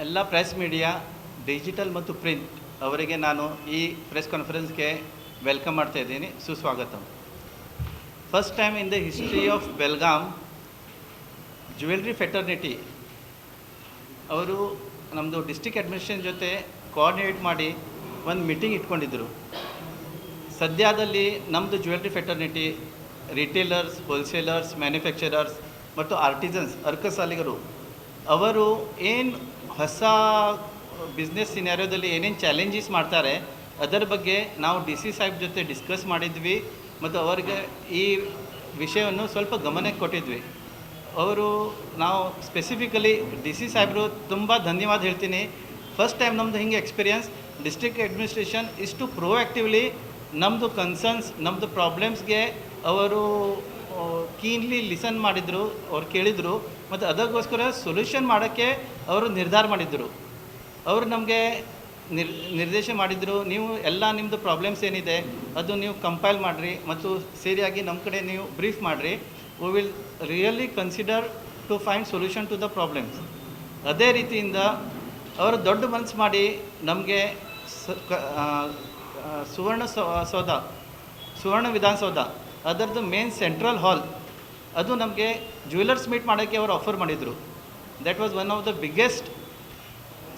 ಎಲ್ಲ press media digital ಮತ್ತು print ಅವರಿಗೆ ನಾನು ಈ ಪ್ರೆಸ್ ಕಾನ್ಫರೆನ್ಸ್ಗೆ ವೆಲ್ಕಮ್ ಮಾಡ್ತಾ ಇದ್ದೀನಿ. ಸುಸ್ವಾಗತ. First time in the history of Belgaum jewellery fraternity ಅವರು ನಮ್ಮದು ಡಿಸ್ಟ್ರಿಕ್ಟ್ ಅಡ್ಮಿನಿಸ್ಟ್ರೇಷನ್ ಜೊತೆ ಕೋಆರ್ಡಿನೇಟ್ ಮಾಡಿ ಒಂದು ಮೀಟಿಂಗ್ ಇಟ್ಕೊಂಡಿದ್ದರು. ಸದ್ಯದಲ್ಲಿ ನಮ್ಮದು jewellery fraternity retailers, wholesalers, manufacturers ಮತ್ತು ಆರ್ಟಿಸನ್ಸ್ ಅರ್ಕಸಾಲಿಗರು ಅವರು ಏನು ಹೊಸ ಬಿಸ್ನೆಸ್ ಸಿನಾರಿಯೋದಲ್ಲಿ ಏನೇನು ಚಾಲೆಂಜಸ್ ಮಾಡ್ತಾರೆ ಅದರ ಬಗ್ಗೆ ನಾವು ಡಿ ಸಿ ಸಾಹೇಬ್ ಜೊತೆ ಡಿಸ್ಕಸ್ ಮಾಡಿದ್ವಿ ಮತ್ತು ಅವರಿಗೆ ಈ ವಿಷಯವನ್ನು ಸ್ವಲ್ಪ ಗಮನಕ್ಕೆ ಕೊಟ್ಟಿದ್ವಿ. ಅವರು ನಾವು ಸ್ಪೆಸಿಫಿಕಲಿ ಡಿ ಸಿ ಸಾಹೇಬರು ತುಂಬ ಧನ್ಯವಾದ ಹೇಳ್ತೀನಿ. ಫಸ್ಟ್ ಟೈಮ್ ನಮ್ಮದು ಹಿಂಗೆ ಎಕ್ಸ್ಪೀರಿಯನ್ಸ್ ಡಿಸ್ಟ್ರಿಕ್ಟ್ ಅಡ್ಮಿನಿಸ್ಟ್ರೇಷನ್ ಇಷ್ಟು ಪ್ರೋಆ್ಯಕ್ಟಿವ್ಲಿ ನಮ್ಮದು ಕನ್ಸರ್ನ್ಸ್, ನಮ್ಮದು ಪ್ರಾಬ್ಲಮ್ಸ್ಗೆ ಅವರು ಕೀನ್ಲಿ ಲಿಸನ್ ಮಾಡಿದರು, ಅವ್ರು ಕೇಳಿದರು ಮತ್ತು ಅದಕ್ಕೋಸ್ಕರ ಸೊಲ್ಯೂಷನ್ ಮಾಡೋಕ್ಕೆ ಅವರು ನಿರ್ಧಾರ ಮಾಡಿದ್ದರು. ಅವರು ನಮಗೆ ನಿರ್ದೇಶ ಮಾಡಿದರು, ನೀವು ಎಲ್ಲ ನಿಮ್ಮದು ಪ್ರಾಬ್ಲಮ್ಸ್ ಏನಿದೆ ಅದು ನೀವು ಕಂಪೈಲ್ ಮಾಡಿರಿ ಮತ್ತು ಸರಿಯಾಗಿ ನಮ್ಮ ಕಡೆ ನೀವು ಬ್ರೀಫ್ ಮಾಡಿರಿ. We will really consider to find solution to the problems. ಅದೇ ರೀತಿಯಿಂದ ಅವರು ದೊಡ್ಡ ಮನಸ್ಸು ಮಾಡಿ ನಮಗೆ ಸುವರ್ಣ ವಿಧಾನಸೌಧ ಅದರದ್ದು ಮೇನ್ ಸೆಂಟ್ರಲ್ ಹಾಲ್ ಅದು ನಮಗೆ ಜ್ಯುವೆಲರ್ಸ್ ಮೀಟ್ ಮಾಡೋಕ್ಕೆ ಅವರು ಆಫರ್ ಮಾಡಿದರು. That was one of the biggest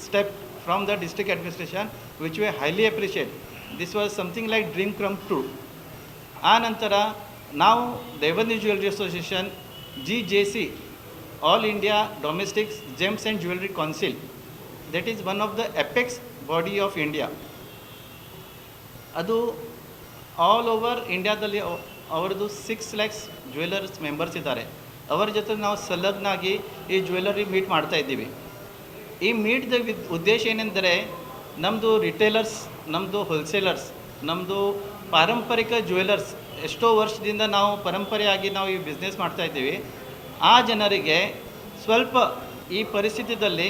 step from the district administration which we highly appreciate. This was something like dream come true. ಆ ನಂತರ ನಾವು ದೇವನಿ jewellery association GJC all India domestics gems and jewellery council, that is one of the apex body of India. ಅದು all over ಇಂಡಿಯಾದಲ್ಲಿ ಅವರದ್ದು 6 lakhs jewellers members ಇದ್ದಾರೆ. ಅವರ ಜೊತೆ ನಾವು ಸಂಲಗ್ನಾಗಿ ಈ ಜ್ಯುವೆಲರಿ ಮೀಟ್ ಮಾಡ್ತಾ ಇದ್ದೀವಿ. ಈ ಮೀಟ್ದ ಉದ್ದೇಶ ಏನೆಂದರೆ ನಮ್ಮದು ರಿಟೇಲರ್ಸ್, ನಮ್ಮದು ಹೋಲ್ಸೇಲರ್ಸ್, ನಮ್ಮದು ಪಾರಂಪರಿಕ ಜ್ಯುವೆಲರ್ಸ್ ಎಷ್ಟೋ ವರ್ಷದಿಂದ ನಾವು ಪರಂಪರೆಯಾಗಿ ನಾವು ಈ ಬಿಸ್ನೆಸ್ ಮಾಡ್ತಾ ಇದ್ದೀವಿ. ಆ ಜನರಿಗೆ ಸ್ವಲ್ಪ ಈ ಪರಿಸ್ಥಿತಿಯಲ್ಲಿ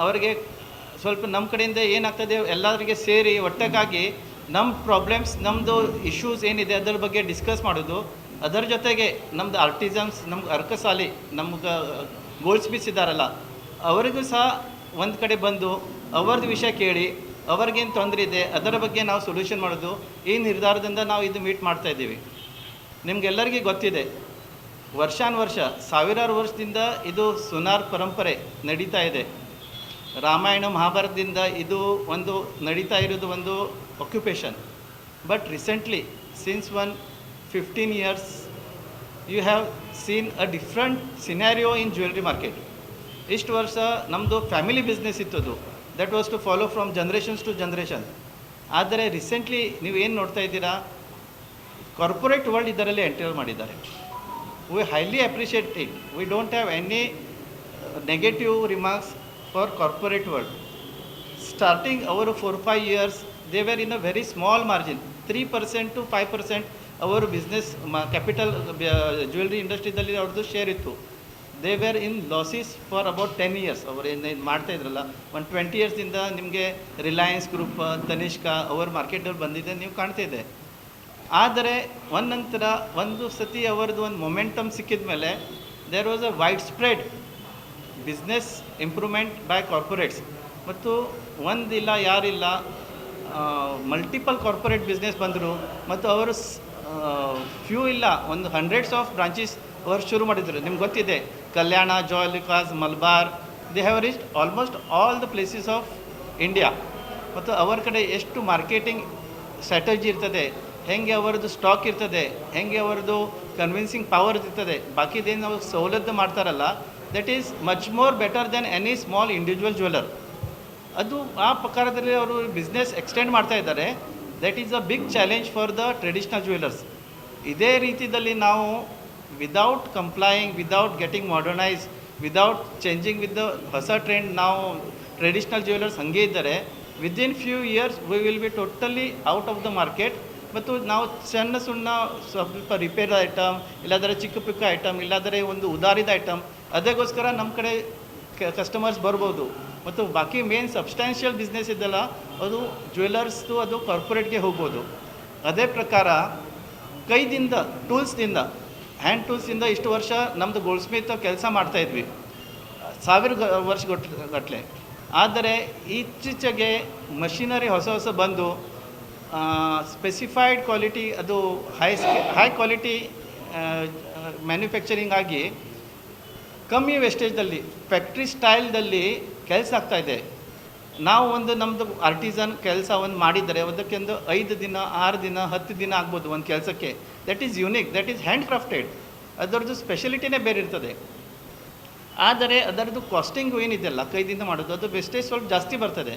ಅವರಿಗೆ ಸ್ವಲ್ಪ ನಮ್ಮ ಕಡೆಯಿಂದ ಏನಾಗ್ತದೆ ಎಲ್ಲರಿಗೆ ಸೇರಿ ಒಟ್ಟಾಗಿ ನಮ್ಮ ಪ್ರಾಬ್ಲಮ್ಸ್, ನಮ್ಮದು ಇಶ್ಯೂಸ್ ಏನಿದೆ ಅದರ ಬಗ್ಗೆ ಡಿಸ್ಕಸ್ ಮಾಡೋದು. ಅದರ ಜೊತೆಗೆ ನಮ್ಮದು ಆರ್ಟಿಸನ್ಸ್, ನಮ್ಗೆ ಅರ್ಕಸಾಲಿ, ನಮ್ಗೆ ಗೋಲ್ಡ್ ಸ್ಮಿತ್ಸ್ ಇದ್ದಾರಲ್ಲ ಅವರಿಗೂ ಸಹ ಒಂದು ಕಡೆ ಬಂದು ಅವ್ರದ್ದು ವಿಷಯ ಕೇಳಿ ಅವ್ರಿಗೇನು ತೊಂದರೆ ಇದೆ ಅದರ ಬಗ್ಗೆ ನಾವು ಸೊಲ್ಯೂಷನ್ ಮಾಡೋದು. ಈ ನಿರ್ಧಾರದಿಂದ ನಾವು ಇದು ಮೀಟ್ ಮಾಡ್ತಾಯಿದ್ದೀವಿ. ನಿಮಗೆಲ್ಲರಿಗೂ ಗೊತ್ತಿದೆ, ವರ್ಷಾನುವರ್ಷ ಸಾವಿರಾರು ವರ್ಷದಿಂದ ಇದು ಸುನಾರ್ ಪರಂಪರೆ ನಡೀತಾ ಇದೆ. ರಾಮಾಯಣ ಮಹಾಭಾರತದಿಂದ ಇದು ಒಂದು ನಡೀತಾ ಇರೋದು ಒಂದು occupation. But recently since 15 years you have seen a different scenario in jewellery market. ಇಷ್ಟು ವರ್ಷ ನಮ್ಮದು ಫ್ಯಾಮಿಲಿ ಬಿಸ್ನೆಸ್ ಇತ್ತದು, that was to follow from generations to generation. ಆದರೆ ರೀಸೆಂಟ್ಲಿ ನೀವು ಏನು ನೋಡ್ತಾ ಇದ್ದೀರಾ, ಕಾರ್ಪೊರೇಟ್ ವರ್ಲ್ಡ್ ಇದರಲ್ಲಿ ಎಂಟರ್ ಮಾಡಿದ್ದಾರೆ. We highly appreciate it. We don't have any negative remarks for corporate world. Starting ಅವರು 4-5 years they were in a very small margin, 3% to 5% ಅವರು business capital jewellery ಇಂಡಸ್ಟ್ರಿದಲ್ಲಿ ಅವ್ರದ್ದು ಶೇರ್ ಇತ್ತು. They were in losses for about 10 years. ಅವರು ಏನು ಮಾಡ್ತಾಯಿದ್ರಲ್ಲ, ಒಂದು 20 yearsದಿಂದ ನಿಮಗೆ Reliance group, Tanishka ಅವರ ಮಾರ್ಕೆಟಲ್ಲಿ ಬಂದಿದೆ ನೀವು ಕಾಣ್ತಾ ಇದೆ. ಆದರೆ ನಂತರ ಒಂದು ಸತಿ ಅವರದ್ದು ಒಂದು ಮೊಮೆಂಟಮ್ ಸಿಕ್ಕಿದ ಮೇಲೆ there was a wide spread business improvement by corporates. ಮತ್ತು ಒಂದಿಲ್ಲ ಯಾರಿಲ್ಲ, ಮಲ್ಟಿಪಲ್ ಕಾರ್ಪೊರೇಟ್ ಬಿಸ್ನೆಸ್ ಬಂದರು ಮತ್ತು ಅವರು ಫ್ಯೂ ಇಲ್ಲ, ಒಂದು 100s ಆಫ್ ಬ್ರಾಂಚಸ್ ಅವರು ಶುರು ಮಾಡಿದರು. ನಿಮ್ಗೆ ಗೊತ್ತಿದೆ, Kalyan, Joyalukkas, Malabar, they have reached almost all the places of India. ಮತ್ತು ಅವರ ಕಡೆ ಎಷ್ಟು ಮಾರ್ಕೆಟಿಂಗ್ ಸ್ಟ್ರಾಟಜಿ ಇರ್ತದೆ, ಹೆಂಗೆ ಅವರದ್ದು ಸ್ಟಾಕ್ ಇರ್ತದೆ, ಹೆಂಗೆ ಅವರದ್ದು ಕನ್ವಿನ್ಸಿಂಗ್ ಪವರ್ ಇರ್ತದೆ, ಬಾಕಿದೇನು ಅವ್ರು ಸವಲತ್ತು ಮಾಡ್ತಾರಲ್ಲ, that is much more better than any small individual jeweller. ಅದು ಆ ಪ್ರಕಾರದಲ್ಲಿ ಅವರು ಬಿಸ್ನೆಸ್ ಎಕ್ಸ್ಟೆಂಡ್ ಮಾಡ್ತಾ ಇದ್ದಾರೆ. That is a big challenge for the traditional jewellers. ಇದೇ ರೀತಿಯಲ್ಲಿ ನಾವು without complying, without getting modernise, without changing with the ಹೊಸ ಟ್ರೆಂಡ್, ನಾವು ಟ್ರೆಡಿಷ್ನಲ್ ಜ್ಯುವೆಲರ್ಸ್ ಹಾಗೆ ಇದ್ದರೆ within few years we will be totally out of the market. ಮತ್ತು ನಾವು ಸಣ್ಣ ಸ್ವಲ್ಪ ರಿಪೇರ್ ಐಟಮ್, ಇಲ್ಲಾದರೆ ಚಿಕ್ಕ ಪಿಕ್ಕ ಐಟಮ್, ಇಲ್ಲಾದರೆ ಒಂದು ಉದಾರಿದ ಐಟಮ್, ಅದಕ್ಕೋಸ್ಕರ ನಮ್ಮ ಕಡೆ ಕಸ್ಟಮರ್ಸ್ ಬರ್ಬೋದು. ಮತ್ತು ಬಾಕಿ ಮೇನ್ ಸಬ್ಸ್ಟ್ಯಾನ್ಷಿಯಲ್ ಬಿಸ್ನೆಸ್ ಇದೆಲ್ಲ ಅದು ಜ್ಯುವೆಲರ್ಸ್ದು ಅದು ಕಾರ್ಪೊರೇಟ್ಗೆ ಹೋಗ್ಬೋದು. ಅದೇ ಪ್ರಕಾರ ಕೈದಿಂದ ಟೂಲ್ಸ್ದಿಂದ, ಹ್ಯಾಂಡ್ ಟೂಲ್ಸಿಂದ ಇಷ್ಟು ವರ್ಷ ನಮ್ಮದು ಗೋಲ್ಡ್ ಸ್ಮಿತ್ ಕೆಲಸ ಮಾಡ್ತಾಯಿದ್ವಿ. ಸಾವಿರ ವರ್ಷ ಗಟ್ಟಲೆ. ಆದರೆ ಇತ್ತೀಚೆಗೆ ಮಷಿನರಿ ಹೊಸ ಹೊಸ ಬಂದು ಸ್ಪೆಸಿಫೈಡ್ ಕ್ವಾಲಿಟಿ, ಅದು ಹೈ ಕ್ವಾಲಿಟಿ ಮ್ಯಾನುಫ್ಯಾಕ್ಚರಿಂಗ್ ಆಗಿ ಕಮ್ಮಿ ವೇಸ್ಟೇಜ್ದಲ್ಲಿ ಫ್ಯಾಕ್ಟ್ರಿ ಸ್ಟೈಲ್ದಲ್ಲಿ ಕೆಲಸ ಆಗ್ತಾಯಿದೆ. ನಾವು ಒಂದು ನಮ್ಮದು ಆರ್ಟಿಸನ್ ಕೆಲಸ ಒಂದು ಮಾಡಿದರೆ ಅದಕ್ಕೆ ಒಂದು 5 ದಿನ 6 ದಿನ 10 ದಿನ ಆಗ್ಬೋದು ಒಂದು ಕೆಲಸಕ್ಕೆ. That is unique, that is hand crafted, ಅದರದ್ದು ಸ್ಪೆಷಲಿಟಿನೇ ಬೇರೆ ಇರ್ತದೆ. ಆದರೆ ಅದರದ್ದು ಕಾಸ್ಟಿಂಗು ಏನಿದೆಯಲ್ಲ ಕೈದಿಂದ ಮಾಡೋದು, ಅದು ವೇಸ್ಟೇಜ್ ಸ್ವಲ್ಪ ಜಾಸ್ತಿ ಬರ್ತದೆ.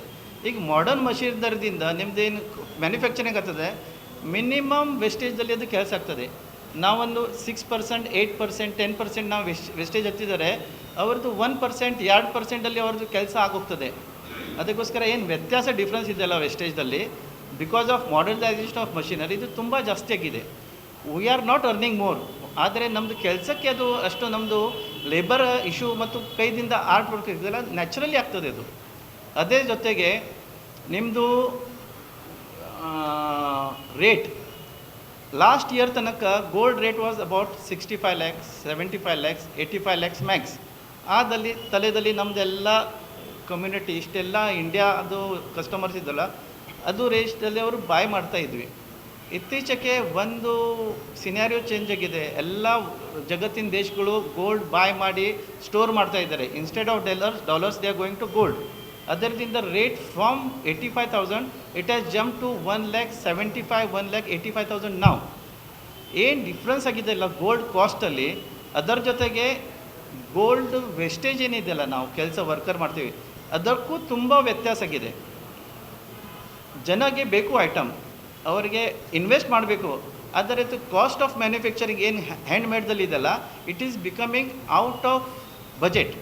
ಈಗ ಮಾಡರ್ನ್ ಮಷೀನರಿದಿಂದ ನಿಮ್ಮದೇನು ಮ್ಯಾನುಫ್ಯಾಕ್ಚರಿಂಗ್ ಆಗ್ತದೆ, ಮಿನಿಮಮ್ ವೇಸ್ಟೇಜಲ್ಲಿ ಅದು ಕೆಲಸ ಆಗ್ತದೆ. ನಾವೊಂದು 6%, 8%, 10% ನಾವು ವೇಸ್ಟೇಜ್ ಹತ್ತಿದರೆ ಅವ್ರದ್ದು 1%, 2%ಅಲ್ಲಿ ಅವ್ರದ್ದು ಕೆಲಸ ಆಗೋಗ್ತದೆ. ಅದಕ್ಕೋಸ್ಕರ ಏನು ವ್ಯತ್ಯಾಸ ಡಿಫ್ರೆನ್ಸ್ ಇದೆಯಲ್ಲ ವೇಸ್ಟೇಜ್ದಲ್ಲಿ, because of modernisation of machinery ಇದು ತುಂಬ ಜಾಸ್ತಿ ಆಗಿದೆ. We are not earning more, ಆದರೆ ನಮ್ಮದು ಕೆಲಸಕ್ಕೆ ಅದು ಅಷ್ಟು ನಮ್ಮದು ಲೇಬರ್ ಇಶ್ಯೂ ಮತ್ತು ಕೈದಿಂದ ಆರ್ಟ್ ವರ್ಕ್ ಇದೆಲ್ಲ ನ್ಯಾಚುರಲಿ ಆಗ್ತದೆ ಅದು. ಅದೇ ಜೊತೆಗೆ ನಿಮ್ಮದು ರೇಟ್ ಲಾಸ್ಟ್ ಇಯರ್ ತನಕ gold rate was about 65 lakhs, 75 lakhs, 85 lakhs max. ಆದಲ್ಲಿ ತಲೆದಲ್ಲಿ ನಮ್ಮದೆಲ್ಲ ಕಮ್ಯುನಿಟಿ ಇಷ್ಟೆಲ್ಲ ಇಂಡಿಯಾದು ಕಸ್ಟಮರ್ಸ್ ಇದ್ದಲ್ಲ, ಅದು ರೇಟ್ದಲ್ಲಿ ಅವರು ಬಾಯ್ ಮಾಡ್ತಾಯಿದ್ವಿ. ಇತ್ತೀಚೆಗೆ ಒಂದು ಸಿನಾರಿಯೋ ಚೇಂಜ್ ಆಗಿದೆ. ಎಲ್ಲ ಜಗತ್ತಿನ ದೇಶಗಳು ಗೋಲ್ಡ್ ಬಾಯ್ ಮಾಡಿ ಸ್ಟೋರ್ ಮಾಡ್ತಾ ಇದ್ದಾರೆ. Instead of dollars they are going to gold. ಅದರಿಂದ rate from 85,000 it has jump to 1,75,000, 1,85,000 ನಾವು. ಏನು ಡಿಫ್ರೆನ್ಸ್ ಆಗಿದೆ ಅಲ್ಲ ಗೋಲ್ಡ್ ಕಾಸ್ಟಲ್ಲಿ. ಅದರ ಜೊತೆಗೆ ಗೋಲ್ಡ್ ವೇಸ್ಟೇಜ್ ಏನಿದೆಯಲ್ಲ, ನಾವು ಕೆಲಸ ವರ್ಕರ್ ಮಾಡ್ತೀವಿ, ಅದಕ್ಕೂ ತುಂಬ ವ್ಯತ್ಯಾಸ ಆಗಿದೆ. ಜನಗೆ ಬೇಕು ಐಟಮ್, ಅವರಿಗೆ ಇನ್ವೆಸ್ಟ್ ಮಾಡಬೇಕು, ಆದರೆ ಕಾಸ್ಟ್ ಆಫ್ ಮ್ಯಾನುಫ್ಯಾಕ್ಚರಿಂಗ್ ಏನು ಹ್ಯಾಂಡ್ ಮೇಡ್ದಲ್ಲಿ ಇದೆಯಲ್ಲ, it is becoming out of budget.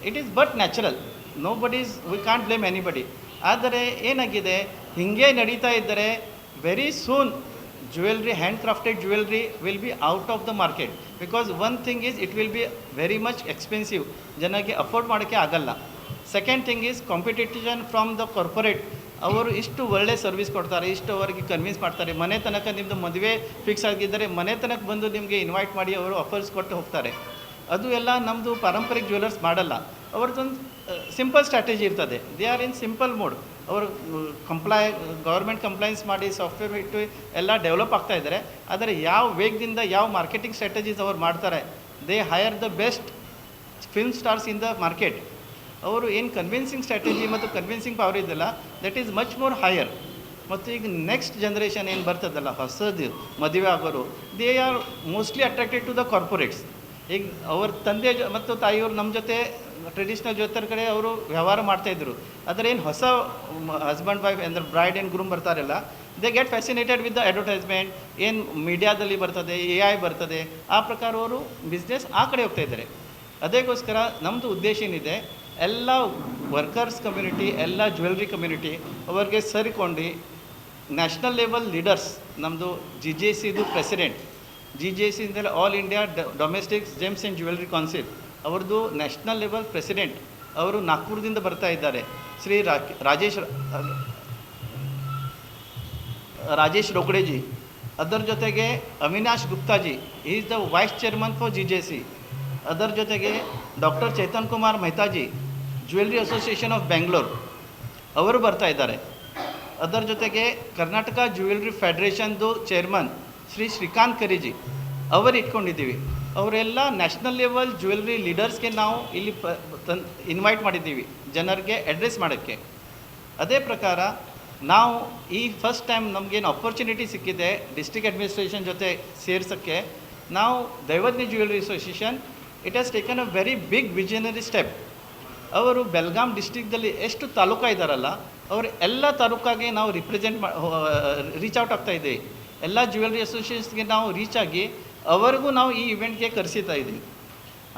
It is but natural, no buddies, we can't blame anybody. ಆದರೆ ಏನಾಗಿದೆ, ಹೀಗೆ ನಡೀತಾ ಇದ್ದರೆ very soon jewellery, hand crafted jewellery will be out of the market. Because one thing is it will be very much expensive, ಜನಕ್ಕೆ afford ಮಾಡೋಕ್ಕೆ ಆಗಲ್ಲ. Second thing is competition from the corporate. ಅವರು ಇಷ್ಟು ಒಳ್ಳೆ ಸರ್ವಿಸ್ ಕೊಡ್ತಾರೆ, ಇಷ್ಟು ಅವರಿಗೆ convince ಮಾಡ್ತಾರೆ. ಮನೆ ತನಕ ನಿಮ್ಮದು ಮದುವೆ ಫಿಕ್ಸ್ ಆಗಿದ್ದರೆ ಮನೆ ತನಕ ಬಂದು ನಿಮಗೆ ಇನ್ವೈಟ್ ಮಾಡಿ ಅವರು ಆಫರ್ಸ್ ಕೊಟ್ಟು ಹೋಗ್ತಾರೆ. ಅದು ಎಲ್ಲ ನಮ್ಮದು ಪಾರಂಪರಿಕ ಜ್ಯುವೆಲರ್ಸ್ ಮಾಡಲ್ಲ. ಅವ್ರದ್ದೊಂದು ಸಿಂಪಲ್ ಸ್ಟ್ರಾಟಜಿ ಇರ್ತದೆ. They are in simple mode. ಅವರು ಗೌರ್ಮೆಂಟ್ ಕಂಪ್ಲೈನ್ಸ್ ಮಾಡಿ ಸಾಫ್ಟ್ವೇರ್ ಇಟ್ಟು ಎಲ್ಲ ಡೆವಲಪ್ ಆಗ್ತಾ ಇದ್ದಾರೆ. ಆದರೆ ಯಾವ ವೇಗದಿಂದ ಯಾವ ಮಾರ್ಕೆಟಿಂಗ್ ಸ್ಟ್ರಾಟಜೀಸ್ ಅವ್ರು ಮಾಡ್ತಾರೆ, they hire the best film stars in the market. ಅವರು ಏನು ಕನ್ವಿನ್ಸಿಂಗ್ ಸ್ಟ್ರಾಟಜಿ ಮತ್ತು ಕನ್ವಿನ್ಸಿಂಗ್ ಪವರ್ ಇದೆಯಲ್ಲ, that is much more higher. ಮತ್ತು ಈಗ ನೆಕ್ಸ್ಟ್ ಜನ್ರೇಷನ್ ಏನು ಬರ್ತದಲ್ಲ ಹೊಸದು ಮದುವೆ ಆಗೋರು, they are mostly attracted to the corporates. ಈಗ ಅವ್ರ ತಂದೆ ಮತ್ತು ತಾಯಿಯವರು ನಮ್ಮ ಜೊತೆ ಟ್ರೆಡಿಷ್ನಲ್ ಜೊತೆ ಕಡೆ ಅವರು ವ್ಯವಹಾರ ಮಾಡ್ತಾಯಿದ್ರು. ಆದರೆ ಏನು ಹೊಸ ಹಸ್ಬೆಂಡ್ ವೈಫ್ ಅಂದರೆ ಬ್ರೈಡ್ ಆ್ಯಂಡ್ ಗ್ರೂಮ್ ಬರ್ತಾರಲ್ಲ, they get fascinated with the advertisement, ಏನು ಮೀಡಿಯಾದಲ್ಲಿ ಬರ್ತದೆ, AI ಬರ್ತದೆ, ಆ ಪ್ರಕಾರ ಅವರು ಬಿಸ್ನೆಸ್ ಆ ಕಡೆ ಹೋಗ್ತಾ ಇದ್ದಾರೆ. ಅದಕ್ಕೋಸ್ಕರ ನಮ್ಮದು ಉದ್ದೇಶ ಏನಿದೆ, ಎಲ್ಲ ವರ್ಕರ್ಸ್ ಕಮ್ಯುನಿಟಿ, ಎಲ್ಲ ಜ್ಯುವೆಲ್ರಿ ಕಮ್ಯುನಿಟಿ ಅವರಿಗೆ ಸೇರಿಕೊಂಡು ನ್ಯಾಷನಲ್ ಲೆವೆಲ್ ಲೀಡರ್ಸ್, ನಮ್ಮದು GJCದು ಪ್ರೆಸಿಡೆಂಟ್, GJC ಅಂದರೆ all India domestics gems and jewellery council, ಅವ್ರದ್ದು ನ್ಯಾಷನಲ್ ಲೆವೆಲ್ ಪ್ರೆಸಿಡೆಂಟ್ ಅವರು ನಾಗ್ಪುರದಿಂದ ಬರ್ತಾ ಇದ್ದಾರೆ, ಶ್ರೀ ರಾಜೇಶ್ ರೋಕಡೆಜಿ. ಅದರ ಜೊತೆಗೆ ಅವಿನಾಶ್ ಗುಪ್ತಾಜಿ, is the vice chairman for GJC. ಅದರ ಜೊತೆಗೆ ಡಾಕ್ಟರ್ ಚೇತನ್ ಕುಮಾರ್ ಮೆಹತಾಜಿ, ಜ್ಯುವೆಲ್ರಿ ಅಸೋಸಿಯೇಷನ್ ಆಫ್ ಬೆಂಗಳೂರು, ಅವರು ಬರ್ತಾ ಇದ್ದಾರೆ. ಅದರ ಜೊತೆಗೆ ಕರ್ನಾಟಕ ಜ್ಯುವೆಲ್ರಿ ಫೆಡರೇಷನ್ದು ಚೇರ್ಮನ್ ಶ್ರೀ ಶ್ರೀಕಾಂತ್ ಕರಿಜಿ ಅವರು ಇಟ್ಕೊಂಡಿದ್ದೀವಿ. ಅವರೆಲ್ಲ ನ್ಯಾಷನಲ್ ಲೆವೆಲ್ ಜ್ಯುವೆಲ್ರಿ ಲೀಡರ್ಸ್ಗೆ ನಾವು ಇಲ್ಲಿ ಇನ್ವೈಟ್ ಮಾಡಿದ್ದೀವಿ ಜನರಿಗೆ ಅಡ್ರೆಸ್ ಮಾಡೋಕ್ಕೆ. ಅದೇ ಪ್ರಕಾರ ನಾವು ಈ ಫಸ್ಟ್ ಟೈಮ್ ನಮಗೇನು ಆಪರ್ಚುನಿಟಿ ಸಿಕ್ಕಿದೆ ಡಿಸ್ಟ್ರಿಕ್ಟ್ ಅಡ್ಮಿನಿಸ್ಟ್ರೇಷನ್ ಜೊತೆ ಸೇರ್ಸೋಕ್ಕೆ, ನಾವು Daivajna jewellery association it has taken a very big visionary step. ಅವರು ಬೆಲ್ಗಾಮ್ ಡಿಸ್ಟ್ರಿಕ್ಟಲ್ಲಿ ಎಷ್ಟು ತಾಲೂಕು ಇದ್ದಾರಲ್ಲ, ಅವರು ಎಲ್ಲ ತಾಲೂಕಾಗೆ ನಾವು ರೀಚ್ ಔಟ್ ಆಗ್ತಾ ಇದ್ದೀವಿ. ಎಲ್ಲ ಜ್ಯುವೆಲ್ರಿ ಅಸೋಸಿಯೇಷನ್ಸ್ಗೆ ನಾವು ರೀಚ್ ಆಗಿ ಅವರಿಗೂ ನಾವು ಈ ಇವೆಂಟ್ಗೆ ಕರೆಸಿತಾ ಇದ್ದೀವಿ.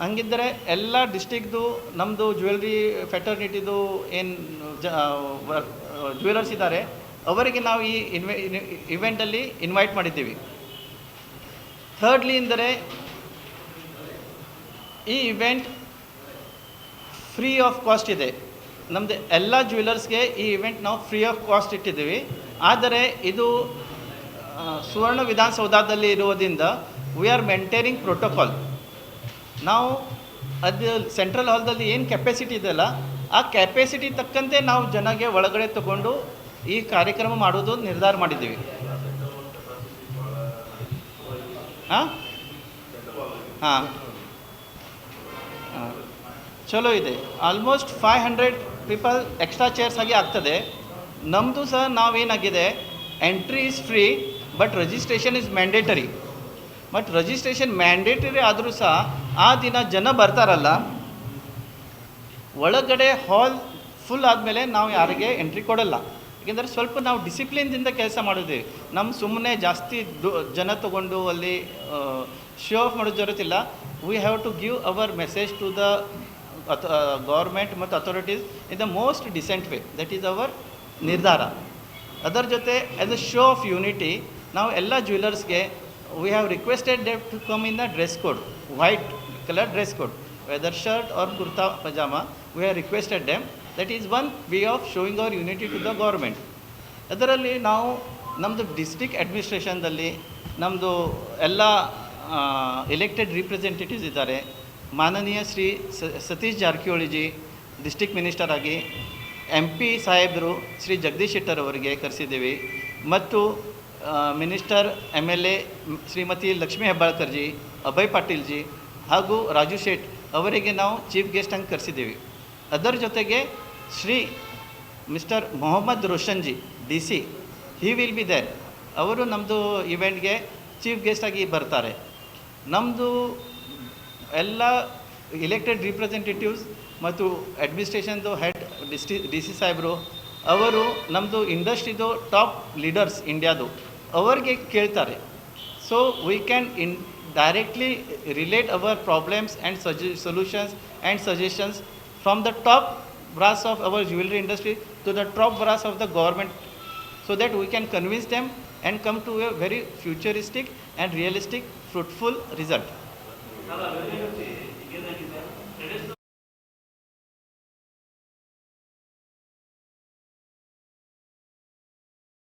ಹಂಗಿದ್ದರೆ ಎಲ್ಲ ಡಿಸ್ಟ್ರಿಕ್ದು ನಮ್ಮದು ಜ್ಯುವೆಲ್ರಿ ಫೆಟರ್ನಿಟಿದು ಏನು ಜ್ಯುವೆಲರ್ಸ್ ಇದ್ದಾರೆ ಅವರಿಗೆ ನಾವು ಈ ಇವೆಂಟಲ್ಲಿ ಇನ್ವೈಟ್ ಮಾಡಿದ್ದೀವಿ. ಥರ್ಡ್ಲಿ ಅಂದರೆ ಈ ಇವೆಂಟ್ ಫ್ರೀ ಆಫ್ ಕಾಸ್ಟ್ ಇದೆ. ನಮ್ಮದು ಎಲ್ಲ ಜ್ಯುವೆಲರ್ಸ್ಗೆ ಈ ಇವೆಂಟ್ ನಾವು ಫ್ರೀ ಆಫ್ ಕಾಸ್ಟ್ ಇಟ್ಟಿದ್ದೀವಿ. ಆದರೆ ಇದು ಸುವರ್ಣ ವಿಧಾನಸೌಧದಲ್ಲಿ ಇರುವುದರಿಂದ ವಿ ಆರ್ ಮೇಂಟೈನಿಂಗ್ ಪ್ರೋಟೋಕಾಲ್. ನಾವು ಅದು ಸೆಂಟ್ರಲ್ ಹಾಲ್ದಲ್ಲಿ ಏನು ಕೆಪಾಸಿಟಿ ಇದೆಯಲ್ಲ ಆ ಕೆಪಾಸಿಟಿ ತಕ್ಕಂತೆ ನಾವು ಜನಗೆ ಒಳಗಡೆ ತಗೊಂಡು ಈ ಕಾರ್ಯಕ್ರಮ ಮಾಡೋದು ನಿರ್ಧಾರ ಮಾಡಿದ್ದೀವಿ. ಹಾಂ ಹಾಂ ಹಾಂ ಚಲೋ ಇದೆ. ಆಲ್ಮೋಸ್ಟ್ 500 ಪೀಪಲ್ ಎಕ್ಸ್ಟ್ರಾ ಚೇರ್ಸ್ ಆಗಿ ಆಗ್ತದೆ. ನಮ್ಮದು ಸಹ ನಾವೇನಾಗಿದೆ, entry is free but registration is mandatory. But registration mandatory ಆದರೂ ಸಹ ಆ ದಿನ ಜನ ಬರ್ತಾರಲ್ಲ, ಒಳಗಡೆ ಹಾಲ್ ಫುಲ್ ಆದಮೇಲೆ ನಾವು ಯಾರಿಗೆ ಎಂಟ್ರಿ ಕೊಡಲ್ಲ. ಯಾಕೆಂದರೆ ಸ್ವಲ್ಪ ನಾವು ಡಿಸಿಪ್ಲಿನ್ದಿಂದ ಕೆಲಸ ಮಾಡಿದ್ದೀವಿ. ನಮ್ಮ ಸುಮ್ಮನೆ ಜಾಸ್ತಿ ಜನ ತಗೊಂಡು ಅಲ್ಲಿ ಶೋ ಆಫ್ ಮಾಡೋದು ಜರುತ್ತಿಲ್ಲ. We have to give our message to the government ಮತ್ತು authorities in the most decent way. That is our ನಿರ್ಧಾರ. ಅದರ ಜೊತೆ as a show of unity ನಾವು ಎಲ್ಲ ಜ್ಯುವೆಲರ್ಸ್ಗೆ we have requested them to come in the dress code, white color dress code, whether shirt or kurta pajama. We have requested them. That is one way of showing our unity to the government. ಅದರಲ್ಲಿ ನಾವು ನಮ್ಮದು district ಅಡ್ಮಿನಿಸ್ಟ್ರೇಷನ್ದಲ್ಲಿ ನಮ್ಮದು ಎಲ್ಲ elected representatives ಇದ್ದಾರೆ. ಮಾನನೀಯ Shri Satish ಜಾರಕಿಹೊಳಿಜಿ district minister ಆಗಿ, MP ಸಾಹೇಬರು ಶ್ರೀ ಜಗದೀಶ್ ಶೆಟ್ಟರ್ ಅವರಿಗೆ ಕರೆಸಿದ್ದೀವಿ, ಮತ್ತು ಮಿನಿಸ್ಟರ್ MLA ಶ್ರೀಮತಿ ಲಕ್ಷ್ಮೀ ಹೆಬ್ಬಾಳ್ಕರ್ಜಿ, ಅಭಯ್ ಪಾಟೀಲ್ಜಿ ಹಾಗೂ ರಾಜು ಶೇಟ್ ಅವರಿಗೆ ನಾವು ಚೀಫ್ ಗೆಸ್ಟ್ ಆಗಿ ಕರೆಸಿದ್ದೀವಿ. ಅದರ ಜೊತೆಗೆ ಶ್ರೀ ಮಿಸ್ಟರ್ ಮೊಹಮ್ಮದ್ ರೋಷನ್ಜಿ DC, he will be there. ಅವರು ನಮ್ಮದು ಇವೆಂಟ್ಗೆ ಚೀಫ್ ಗೆಸ್ಟ್ ಆಗಿ ಬರ್ತಾರೆ. ನಮ್ಮದು ಎಲ್ಲ ಎಲೆಕ್ಟೆಡ್ ರಿಪ್ರೆಸೆಂಟೇಟಿವ್ಸ್ ಮತ್ತು ಅಡ್ಮಿನಿಸ್ಟ್ರೇಷನ್ದು ಹೆಡ್ DC ಸಾಹೇಬರು ಅವರು ನಮ್ಮದು ಇಂಡಸ್ಟ್ರಿದು ಟಾಪ್ ಲೀಡರ್ಸ್ ಇಂಡಿಯಾದು ಅವರಿಗೆ ಕೇಳ್ತಾರೆ. So we can directly relate our problems and solutions and suggestions from the top brass of our jewelry industry to the top brass of the government, so that we can convince them and come to a very futuristic and realistic fruitful result.